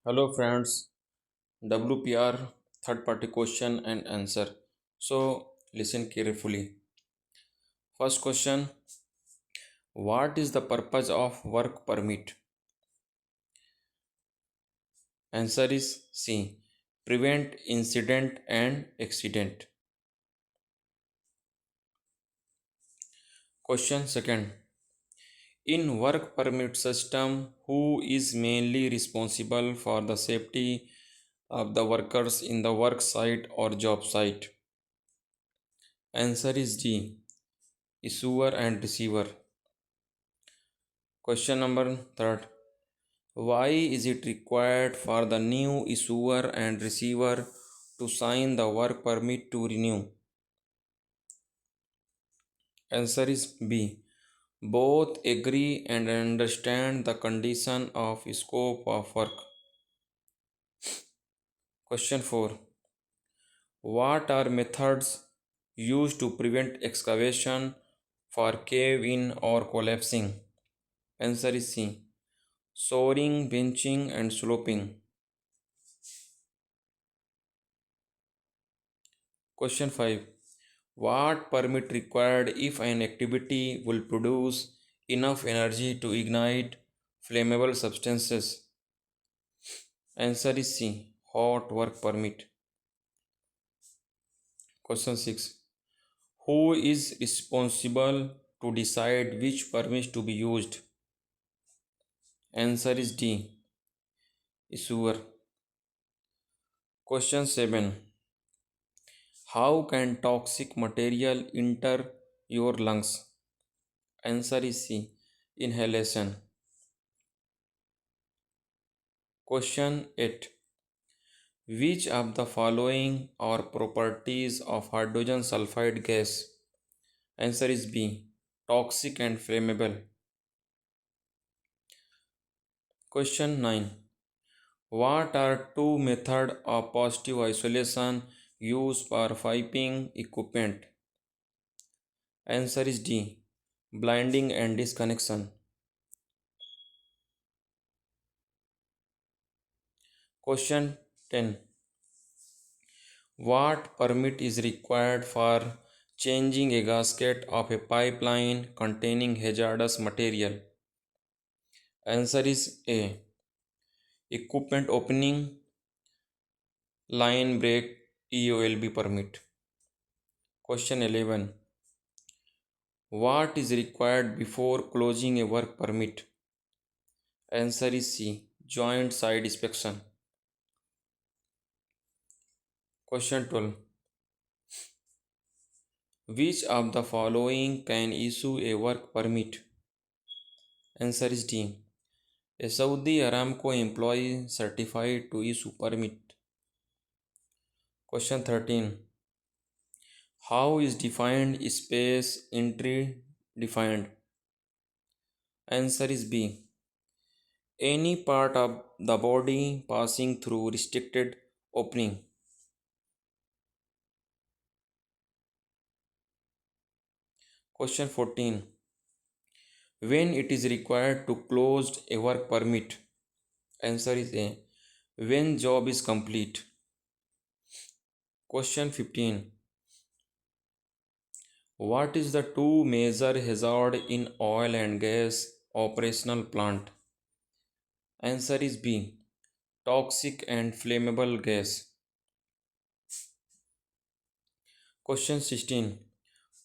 Hello friends, WPR third party question and answer. So listen carefully. First question: what is the purpose of work permit? Answer is C. Prevent incident and accident. Question second: in work permit system, who is mainly responsible for the safety of the workers in the work site or job site? Answer is D. Issuer and receiver. Question number third: why is it required for the new issuer and receiver to sign the work permit to renew? Answer is B. Both agree and understand the condition of scope of work. Question 4. What are methods used to prevent excavation for cave in or collapsing? Answer is C. Shoring, benching, and sloping. Question 5. What permit required if an activity will produce enough energy to ignite flammable substances? Answer is C. Hot work permit. Question 6. Who is responsible to decide which permits to be used? Answer is D. Issuer. Question 7. How can toxic material enter your lungs? Answer is C. Inhalation. Question 8. Which of the following are properties of hydrogen sulfide gas? Answer is B. Toxic and flammable. Question 9. What are two methods of positive isolation used for piping equipment? Answer is D. Blinding and disconnection. Question 10. What permit is required for changing a gasket of a pipeline containing hazardous material? Answer is A. Equipment opening, line break, EOLB permit. Question 11. What is required before closing a work permit? Answer is C. Joint side inspection. Question 12. Which of the following can issue a work permit? Answer is D. A Saudi Aramco employee certified to issue permit. Question 13. How is defined space entry defined? Answer is B. Any part of the body passing through restricted opening. Question 14. When it is required to close a work permit? Answer is A. When job is complete. Question 15. What is the two major hazard in oil and gas operational plant? Answer is B. Toxic and flammable gas. Question 16.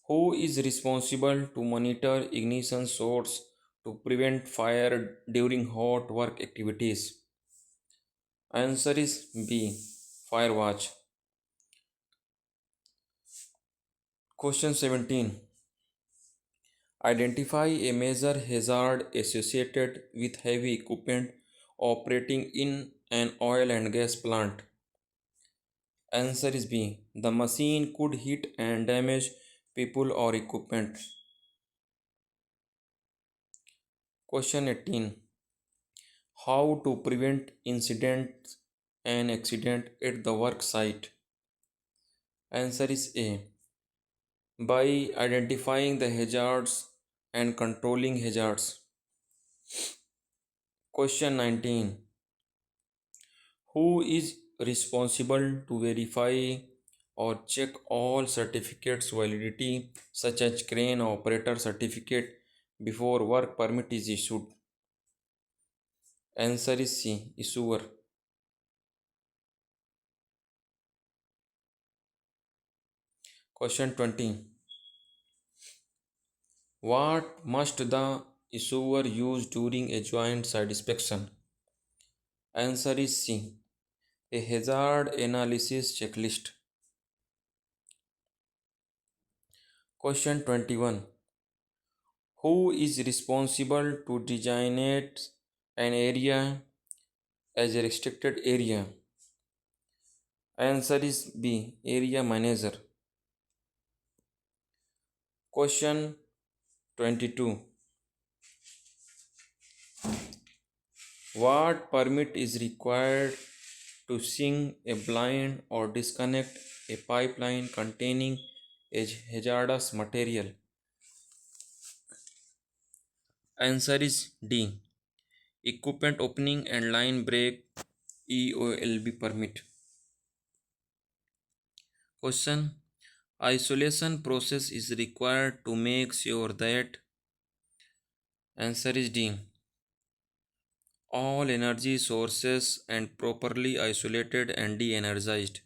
Who is responsible to monitor ignition source to prevent fire during hot work activities? Answer is B. Fire watch. Question 17. Identify a major hazard associated with heavy equipment operating in an oil and gas plant. Answer is B. The machine could hit and damage people or equipment. Question 18. How to prevent incidents and accident at the work site? Answer is A. By identifying the hazards and controlling hazards. Question 19. Who is responsible to verify or check all certificates validity such as crane operator certificate before work permit is issued? Answer is C. Issuer. Question 20. What must the issuer use during a joint site inspection? Answer is C. A hazard analysis checklist. Question 21. Who is responsible to designate an area as a restricted area? Answer is B. Area manager. Question 22. What permit is required to sink a blind or disconnect a pipeline containing a hazardous material? Answer is D. Equipment opening and line break EOLB permit. Question. Isolation process is required to make sure that. Answer is D. All energy sources and properly isolated and de-energized.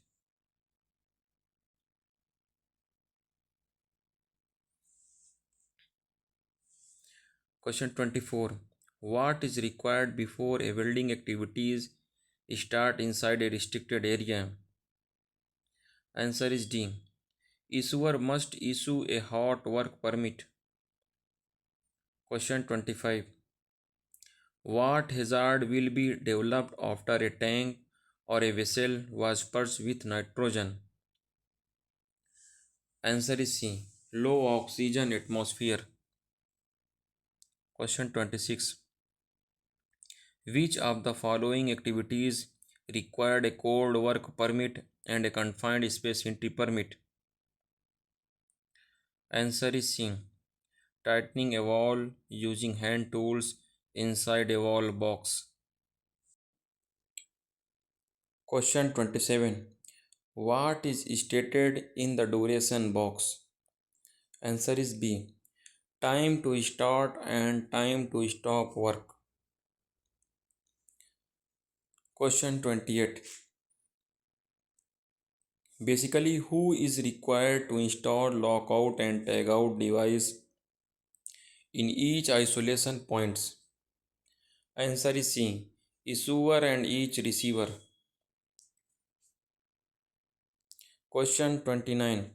Question 24. What is required before a welding activities start inside a restricted area? Answer is D. Issuer must issue a hot work permit. Question 25. What hazard will be developed after a tank or a vessel was purged with nitrogen? Answer is C. Low oxygen atmosphere. Question 26. Which of the following activities required a cold work permit and a confined space entry permit? Answer is C. Tightening a valve using hand tools inside a valve box. Question 27. What is stated in the duration box? Answer is B. Time to start and time to stop work. Question 28. Basically, who is required to install lockout and tagout device in each isolation points? Answer is C. Issuer and each receiver. Question 29.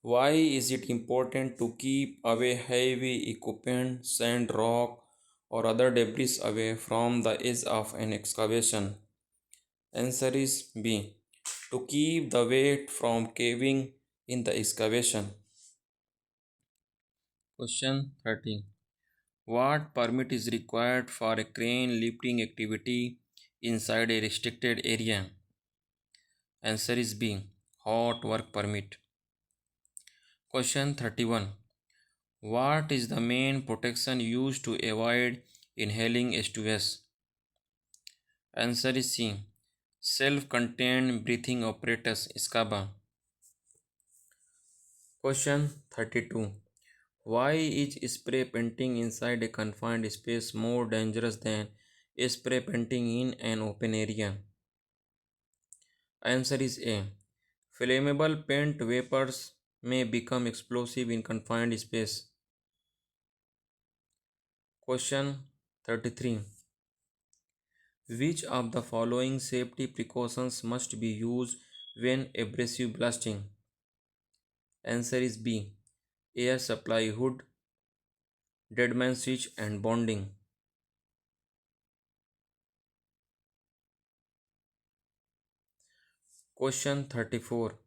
Why is it important to keep away heavy equipment, sand, rock, or other debris away from the edge of an excavation? Answer is B. To keep the weight from caving in the excavation. Question 30. What permit is required for a crane lifting activity inside a restricted area? Answer is B. Hot work permit. Question 31. What is the main protection used to avoid inhaling H2S? Answer is C. Self-contained breathing apparatus SCABA. Question 32. Why is spray painting inside a confined space more dangerous than spray painting in an open area? Answer is A. Flammable paint vapors may become explosive in confined space. Question 33. Which of the following safety precautions must be used when abrasive blasting? Answer is B. Air supply hood, deadman switch and bonding. Question 34.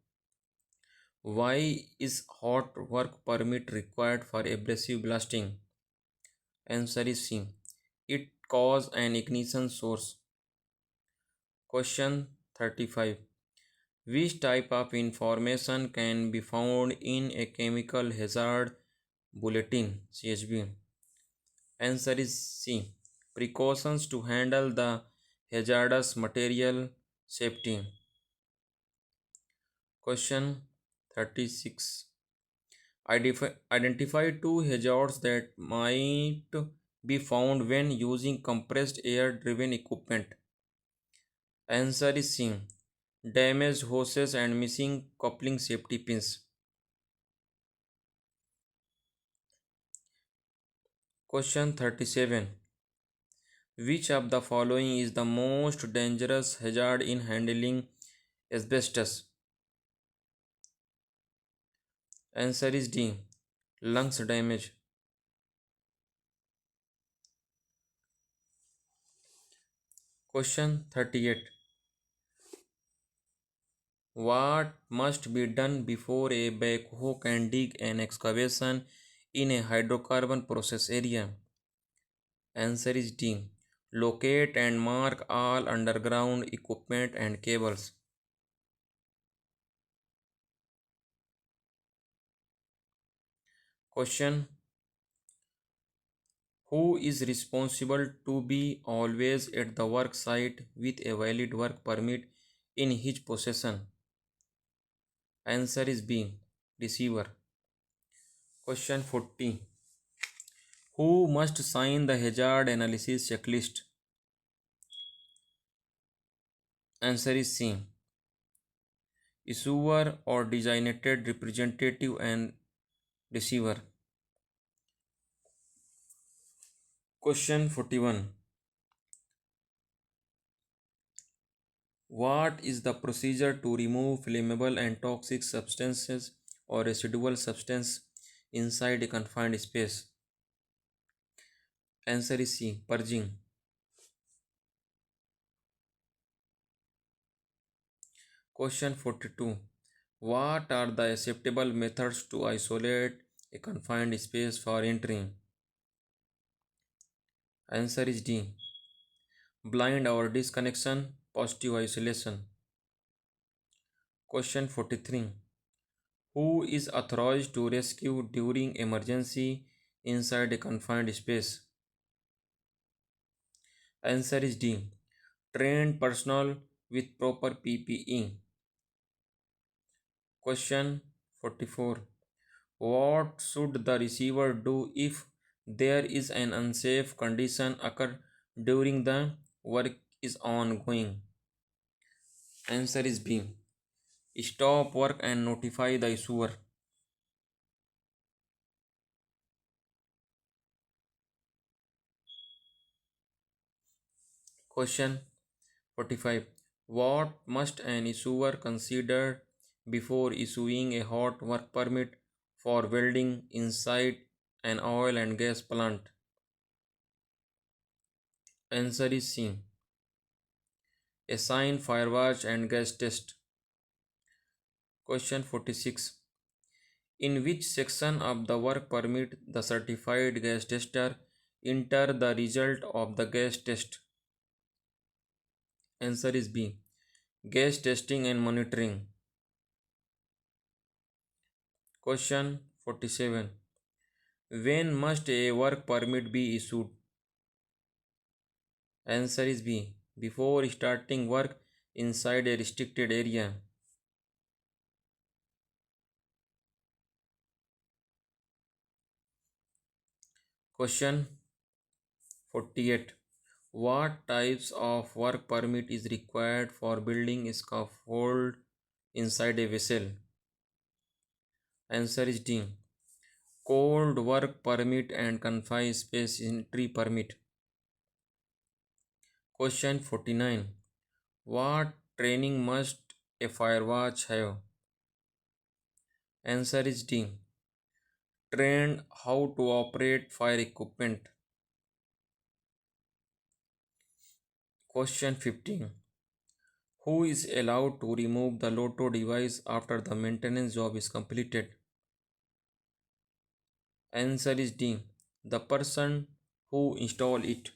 Why is hot work permit required for abrasive blasting? Answer is C. It causes an ignition source. Question 35. Which type of information can be found in a chemical hazard bulletin CHB? Answer is C. Precautions to handle the hazardous material safety. Question 36. Identify two hazards that might be found when using compressed air driven equipment. Answer is C. Damaged hoses and missing coupling safety pins. Question 37. Which of the following is the most dangerous hazard in handling asbestos? Answer is D. Lungs damage. Question 38. What must be done before a backhoe can dig an excavation in a hydrocarbon process area? Answer is D. Locate and mark all underground equipment and cables. Question. Who is responsible to be always at the work site with a valid work permit in his possession? Answer is B. Receiver. Question 40. Who must sign the hazard analysis checklist? Answer is C. Issuer or designated representative and receiver. Question 41. What is the procedure to remove flammable and toxic substances or residual substance inside a confined space? Answer is C. Purging. Question 42. What are the acceptable methods to isolate a confined space for entering? Answer is D. Blind or disconnection, positive isolation. Question 43. Who is authorized to rescue during emergency inside a confined space? Answer is D. Trained personnel with proper PPE. Question 44. What should the receiver do if there is an unsafe condition occur during the work is ongoing? Answer is B. Stop work and notify the issuer. Question 45. What must an issuer consider before issuing a hot work permit for welding inside an oil and gas plant? Answer is C. Assign firewatch and gas test. Question 46. In which section of the work permit the certified gas tester enter the result of the gas test? Answer is B. Gas testing and monitoring. Question 47. When must a work permit be issued? Answer is B. Before starting work inside a restricted area. Question 48. What types of work permit is required for building a scaffold inside a vessel? Answer is D. Cold work permit and confined space entry permit. Question 49. What training must a firewatch have? Answer is D. Trained how to operate fire equipment. Question 15. Who is allowed to remove the Lotto device after the maintenance job is completed? Answer is D. The person who installed it.